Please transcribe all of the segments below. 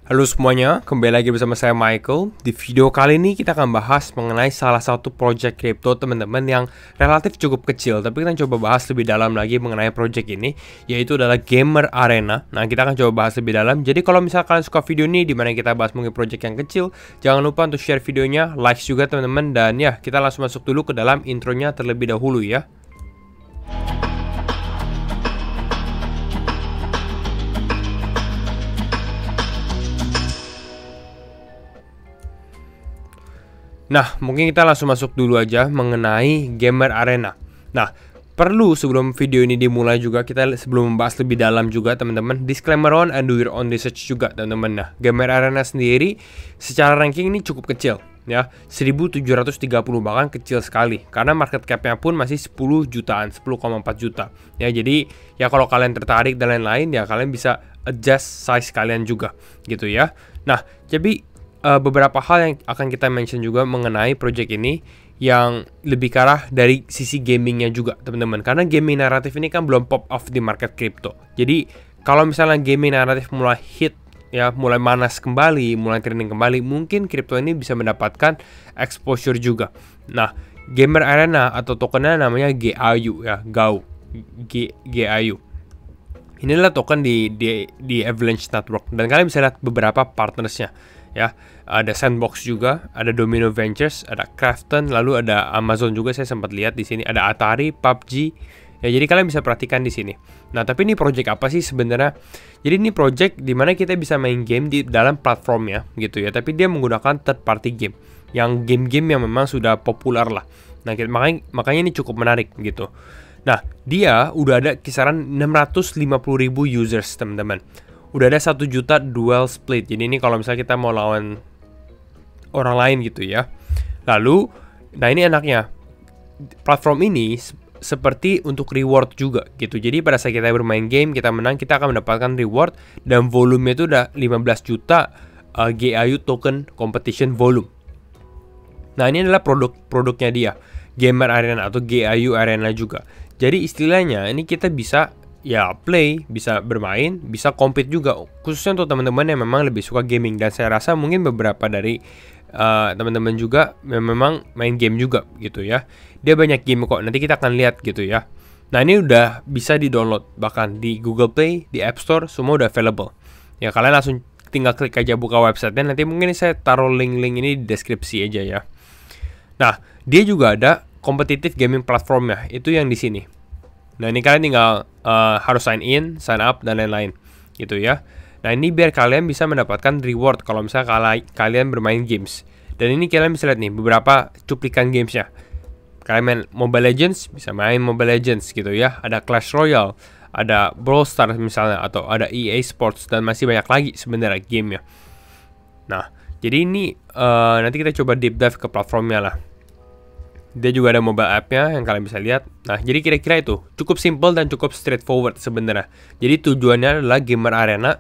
Halo semuanya, kembali lagi bersama saya Michael. Di video kali ini kita akan bahas mengenai salah satu project crypto teman-teman yang relatif cukup kecil. Tapi kita coba bahas lebih dalam lagi mengenai project ini, yaitu adalah Gamer Arena. Nah, kita akan coba bahas lebih dalam. Jadi kalau misalnya kalian suka video ini dimana kita bahas mengenai project yang kecil, jangan lupa untuk share videonya, like juga teman-teman. Dan ya, kita langsung masuk dulu ke dalam intronya terlebih dahulu ya. Nah, mungkin kita langsung masuk dulu aja mengenai Gamer Arena. Nah, perlu sebelum video ini dimulai juga, kita sebelum membahas lebih dalam juga teman-teman, disclaimer on and do your own research juga teman-teman. Nah, Gamer Arena sendiri secara ranking ini cukup kecil ya, 1730, bahkan kecil sekali karena market cap-nya pun masih 10 jutaan, 10,4 juta. Ya, jadi ya kalau kalian tertarik dan lain-lain ya kalian bisa adjust size kalian juga gitu ya. Nah, jadi beberapa hal yang akan kita mention juga mengenai project ini yang lebih ke arah dari sisi gamingnya juga teman-teman, karena gaming naratif ini kan belum pop off di market crypto. Jadi kalau misalnya gaming naratif mulai hit ya, mulai manas kembali, mulai trending kembali, mungkin crypto ini bisa mendapatkan exposure juga. Nah, Gamer Arena atau tokennya namanya GAU ya, GAU. Ini adalah token di Avalanche Network dan kalian bisa lihat beberapa partnersnya ya. Ada Sandbox juga, ada Domino Ventures, ada Krafton, lalu ada Amazon juga saya sempat lihat di sini, ada Atari, PUBG. Ya, jadi kalian bisa perhatikan di sini. Nah, tapi ini project apa sih sebenarnya? Jadi ini project di mana kita bisa main game di dalam platformnya gitu ya, tapi dia menggunakan third party game. Yang game-game yang memang sudah populer lah. Nah, makanya ini cukup menarik gitu. Nah, dia udah ada kisaran 650.000 users, teman-teman. Udah ada 1 juta dual split. Jadi ini kalau misalnya kita mau lawan orang lain gitu ya. Lalu, nah ini enaknya, platform ini seperti untuk reward juga gitu. Jadi pada saat kita bermain game, kita menang, kita akan mendapatkan reward. Dan volumenya itu udah 15 juta GAU token competition volume. Nah, ini adalah produknya dia, Gamer Arena atau GAU Arena juga. Jadi istilahnya ini kita bisa ya play, bisa bermain, bisa compete juga, khususnya untuk teman-teman yang memang lebih suka gaming. Dan saya rasa mungkin beberapa dari teman-teman juga yang memang main game juga gitu ya. Dia banyak game kok, nanti kita akan lihat gitu ya. Nah, ini udah bisa di-download, bahkan di Google Play, di App Store, semua udah available. Ya, kalian langsung tinggal klik aja buka websitenya, nanti mungkin saya taruh link-link ini di deskripsi aja ya. Nah, dia juga ada competitive gaming platformnya, itu yang di sini. Nah, ini kalian tinggal harus sign in, sign up, dan lain-lain gitu ya. Nah, ini biar kalian bisa mendapatkan reward kalau misalnya kalian bermain games. Dan ini kalian bisa lihat nih beberapa cuplikan gamesnya. Kalian main Mobile Legends, bisa main Mobile Legends gitu ya. Ada Clash Royale, ada Brawl Stars misalnya, atau ada EA Sports, dan masih banyak lagi sebenarnya gamenya. Nah, jadi ini nanti kita coba deep dive ke platformnya lah. Dia juga ada mobile app-nya yang kalian bisa lihat. Nah, jadi kira-kira itu cukup simple dan cukup straightforward sebenarnya. Jadi tujuannya adalah Gamer Arena.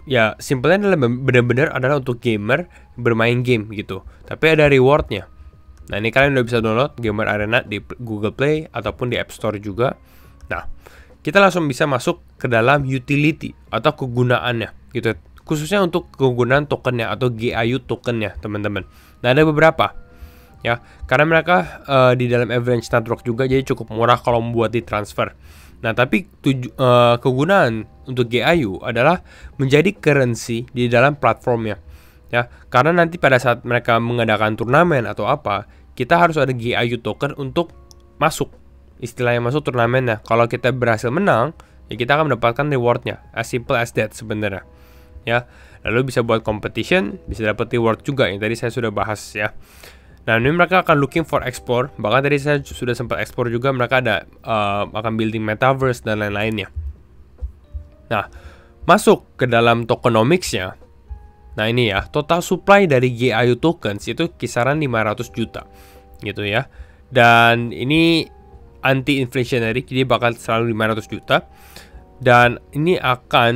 Ya, simpelnya adalah benar-benar adalah untuk gamer bermain game gitu. Tapi ada rewardnya. Nah, ini kalian udah bisa download Gamer Arena di Google Play ataupun di App Store juga. Nah, kita langsung bisa masuk ke dalam utility atau kegunaannya gitu. Khususnya untuk kegunaan tokennya atau GAU tokennya, teman-teman. Nah, ada beberapa ya, karena mereka di dalam Avalanche Network juga, jadi cukup murah kalau membuat di transfer. Nah, tapi kegunaan untuk GAU adalah menjadi currency di dalam platformnya ya, karena nanti pada saat mereka mengadakan turnamen atau apa, kita harus ada GAU token untuk masuk, istilahnya masuk turnamennya. Kalau kita berhasil menang, ya kita akan mendapatkan rewardnya, as simple as that sebenarnya ya. Lalu bisa buat competition, bisa dapat reward juga yang tadi saya sudah bahas ya. Nah, ini mereka akan looking for export. Bahkan tadi saya sudah sempat ekspor juga. Mereka ada akan building metaverse dan lain-lainnya. Nah, masuk ke dalam tokenomics-nya. Nah, ini ya, total supply dari GAU tokens itu kisaran 500 juta gitu ya. Dan ini anti-inflationary, jadi bakal selalu 500 juta. Dan ini akan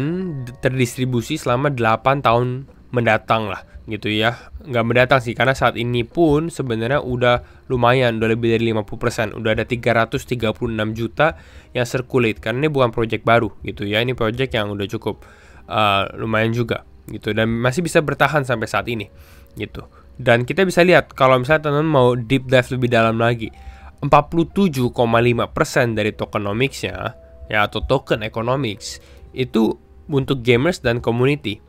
terdistribusi selama 8 tahun mendatang lah gitu ya. Nggak mendatang sih, karena saat ini pun sebenarnya udah lumayan, udah lebih dari 50%. Udah ada 336 juta yang circulate, karena ini bukan project baru gitu ya. Ini project yang udah cukup lumayan juga gitu, dan masih bisa bertahan sampai saat ini gitu. Dan kita bisa lihat kalau misalnya teman-teman mau deep dive lebih dalam lagi, 47,5% dari tokenomics-nya ya, atau token economics itu untuk gamers dan community.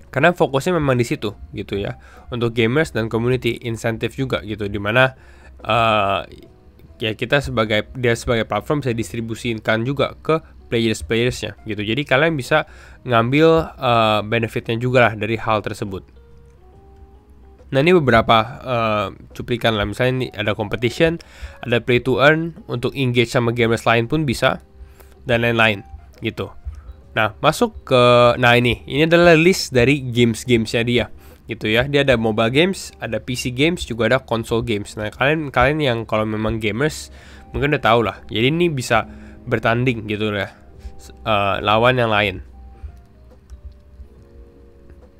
Karena fokusnya memang di situ gitu ya, untuk gamers dan community, insentif juga gitu, dimana ya kita sebagai platform bisa distribusikan juga ke playersnya gitu. Jadi kalian bisa ngambil benefitnya juga lah dari hal tersebut. Nah, ini beberapa cuplikan lah. Misalnya ini ada competition, ada play to earn, untuk engage sama gamers lain pun bisa, dan lain-lain gitu. Nah, masuk ke, ini adalah list dari games-gamesnya dia gitu ya. Dia ada mobile games, ada PC games, juga ada console games. Nah, kalian yang kalau memang gamers mungkin udah tahu lah. Jadi ini bisa bertanding gitu ya, lawan yang lain.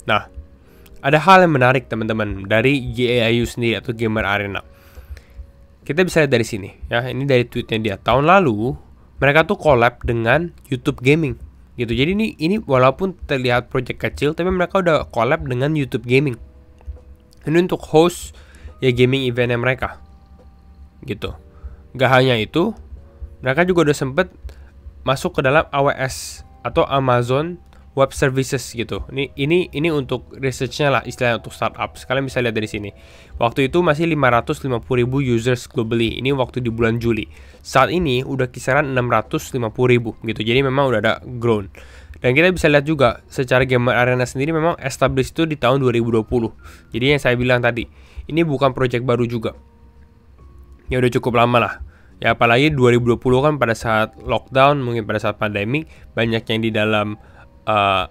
Nah, ada hal yang menarik teman-teman dari GAIU sendiri atau Gamer Arena. Kita bisa lihat dari sini ya. Ini dari tweetnya dia. Tahun lalu mereka tuh collab dengan YouTube Gaming gitu. Jadi ini walaupun terlihat project kecil, tapi mereka udah collab dengan YouTube Gaming. Ini untuk host ya gaming eventnya mereka gitu. Gak hanya itu, mereka juga udah sempet masuk ke dalam AWS atau Amazon Web Services gitu. Ini untuk researchnya lah, istilahnya untuk startup. Kalian bisa lihat dari sini. Waktu itu masih 550.000 users globally. Ini waktu di bulan Juli. Saat ini udah kisaran 650.000 gitu. Jadi memang udah ada grown. Dan kita bisa lihat juga secara Gamer Arena sendiri memang established itu di tahun 2020. Jadi yang saya bilang tadi, ini bukan project baru juga. Ya udah cukup lama lah. Ya apalagi 2020 kan pada saat lockdown, mungkin pada saat pandemi, banyak yang di dalam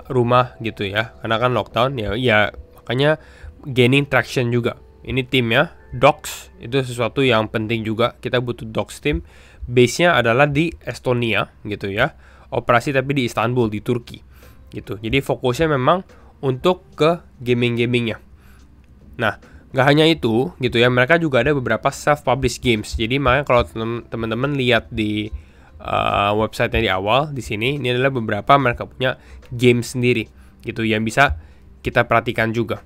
rumah gitu ya, karena kan lockdown ya makanya gaining traction juga. Ini timnya Docs, itu sesuatu yang penting juga, kita butuh Docs team. Base-nya adalah di Estonia gitu ya, operasi tapi di Istanbul, di Turki gitu. Jadi fokusnya memang untuk ke gamingnya. Nah, gak hanya itu gitu ya, mereka juga ada beberapa self-published games. Jadi makanya kalau teman-teman lihat di website-nya di awal di sini, ini adalah beberapa mereka punya game sendiri gitu yang bisa kita perhatikan juga.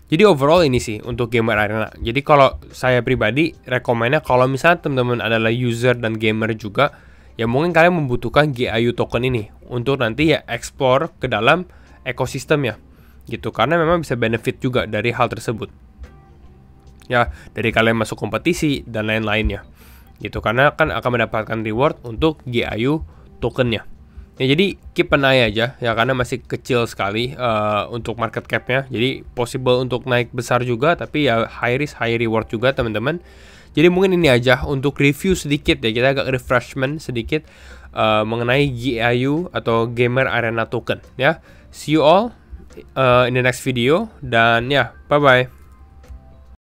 Jadi overall ini sih untuk Gamer Arena. Jadi kalau saya pribadi rekomennya kalau misalnya teman-teman adalah user dan gamer juga, ya mungkin kalian membutuhkan GAIU token ini untuk nanti ya explore ke dalam ekosistemnya gitu, karena memang bisa benefit juga dari hal tersebut. Ya, dari kalian masuk kompetisi dan lain-lainnya gitu, karena kan akan mendapatkan reward untuk GAIU tokennya. Ya jadi keep an eye aja ya, karena masih kecil sekali untuk market capnya. Jadi possible untuk naik besar juga, tapi ya high risk high reward juga teman-teman. Jadi mungkin ini aja untuk review sedikit ya, kita agak refreshment sedikit mengenai GAIU atau Gamer Arena token ya. See you all in the next video, dan ya bye bye.